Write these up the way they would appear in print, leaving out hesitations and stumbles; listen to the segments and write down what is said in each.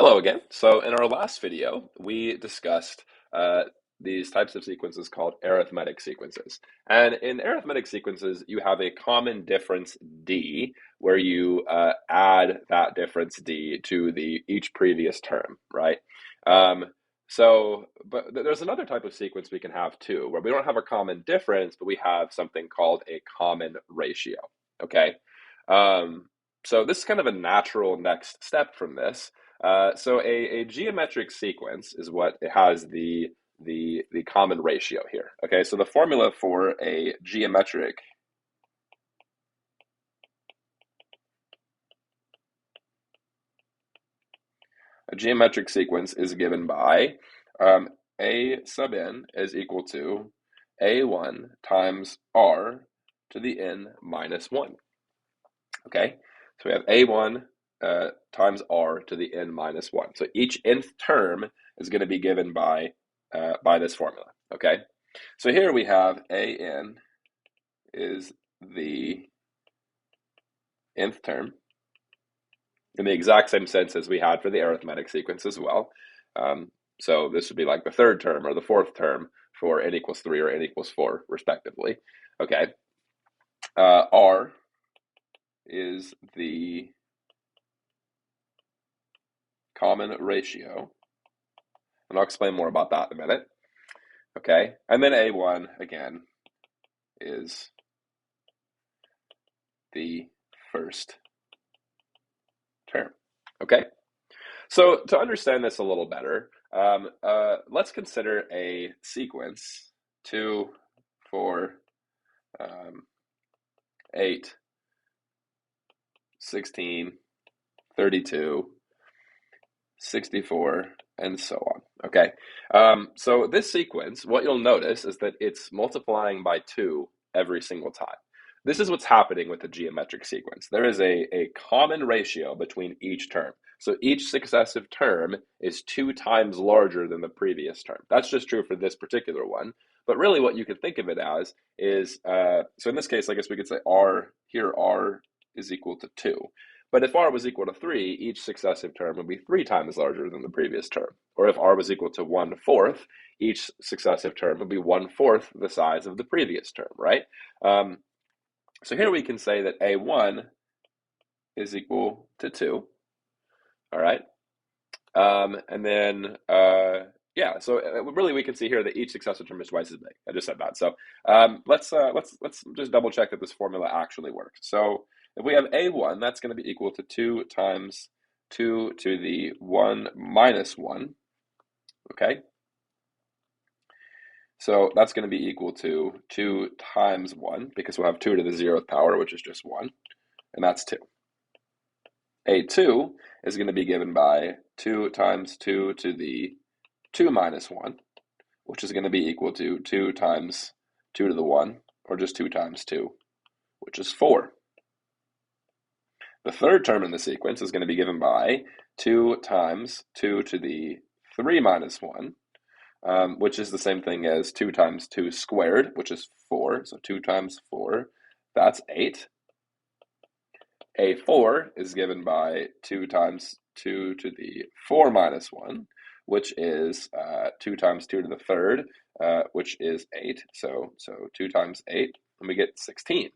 Hello again. So in our last video, we discussed uh, these types of sequences called arithmetic sequences. And in arithmetic sequences, you have a common difference d, where you add that difference d to each previous term, right? Um, but there's another type of sequence we can have too, where we don't have a common difference, but we have something called a common ratio. Okay. Um, so this is kind of a natural next step from this. So a geometric sequence is what it has the common ratio here. Okay, so the formula for a geometric sequence is given by um, a sub n is equal to a1 times r to the n minus 1. Okay, so we have a1 times r to the n minus 1. So each nth term is going to be given by this formula. Okay, so here we have an is the nth term in the exact same sense as we had for the arithmetic sequence as well. So this would be like the third term or the fourth term for n equals 3 or n equals 4, respectively. Okay, r is the common ratio, and I'll explain more about that in a minute. Okay, and then a1 again is the first term. Okay, so to understand this a little better, let's consider a sequence 2, 4, 8, 16, 32, 64, and so on. Okay, so this sequence, what you'll notice is that it's multiplying by 2 every single time. This is what's happening with the geometric sequence. There is a common ratio between each term. So each successive term is 2 times larger than the previous term. That's just true for this particular one. But really what you can think of it as is, so in this case, I guess we could say r is equal to 2. But if r was equal to 3, each successive term would be 3 times larger than the previous term. Or if r was equal to 1/4, each successive term would be 1/4 the size of the previous term, right? Um, so here we can say that a1 is equal to 2, all right? And then, yeah, so really we can see here that each successive term is twice as big. I just said that. So let's just double check that this formula actually works. So if we have a1, that's going to be equal to 2 times 2 to the 1 minus 1. Okay, so that's going to be equal to 2 times 1, because we'll have 2 to the 0th power, which is just 1, and that's 2. A2 is going to be given by 2 times 2 to the 2 minus 1, which is going to be equal to 2 times 2 to the 1, or just 2 times 2, which is 4. The third term in the sequence is going to be given by 2 times 2 to the 3 minus 1, which is the same thing as 2 times 2 squared, which is 4. So 2 times 4, that's 8. A4 is given by 2 times 2 to the 4 minus 1, which is 2 times 2 to the third, which is 8. So 2 times 8, and we get 16.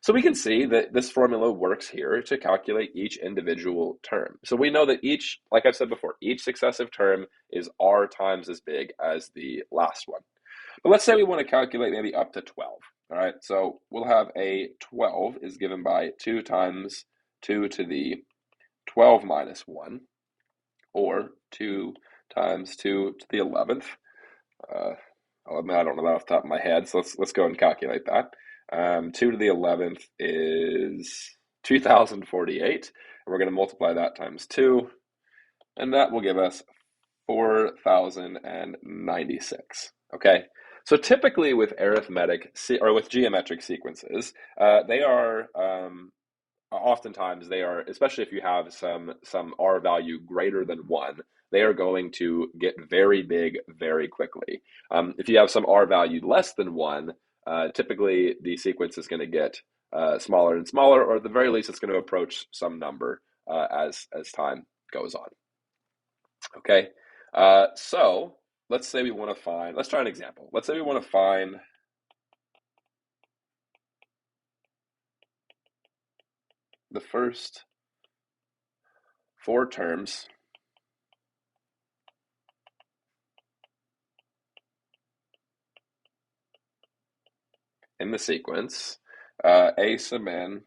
So we can see that this formula works here to calculate each individual term. So we know that each, like I've said before, each successive term is r times as big as the last one. But let's say we want to calculate maybe up to 12. All right, so we'll have a 12 is given by 2 times 2 to the 12 minus 1, or 2 times 2 to the 11th. I'll admit I don't know that off the top of my head, so let's go and calculate that. 2 to the 11th is 2048, and we're going to multiply that times 2, and that will give us 4096. Okay, so typically with with geometric sequences, they are oftentimes they are, especially if you have some r value greater than 1, they are going to get very big very quickly. If you have some r value less than 1, typically the sequence is going to get smaller and smaller, or at the very least it's going to approach some number as time goes on. Okay, so let's say we want to find, let's try an example. Let's say we want to find the first four terms in the sequence a sub n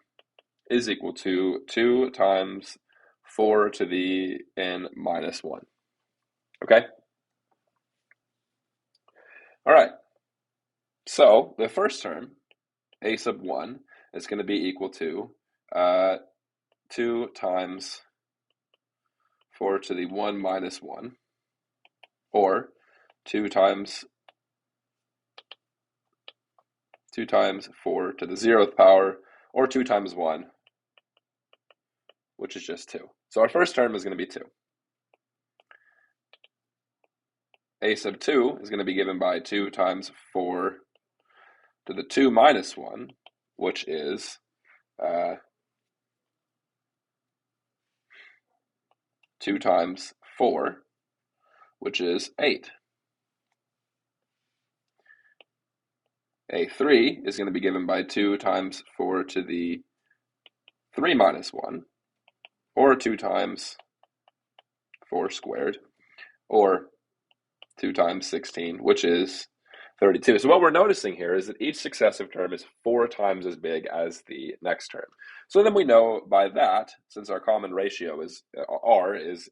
is equal to 2 times 4 to the n minus 1. Okay? All right. So the first term, a sub 1, is going to be equal to 2 times 4 to the 1 minus 1, or 2 times 4 to the 0th power, or 2 times 1, which is just 2. So our first term is going to be 2. A sub 2 is going to be given by 2 times 4 to the 2 minus 1, which is 2 times 4, which is 8. A3 is going to be given by 2 times 4 to the 3 minus 1, or 2 times 4 squared, or 2 times 16, which is 32. So what we're noticing here is that each successive term is 4 times as big as the next term. So then we know by that, since our common ratio is r is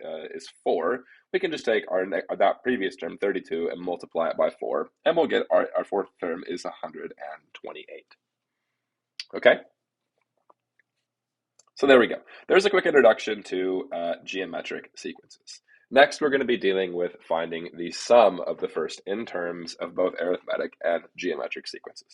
4, we can just take that previous term, 32, and multiply it by 4, and we'll get our fourth term is 128. Okay? So there we go. There's a quick introduction to geometric sequences. Next, we're going to be dealing with finding the sum of the first n terms of both arithmetic and geometric sequences.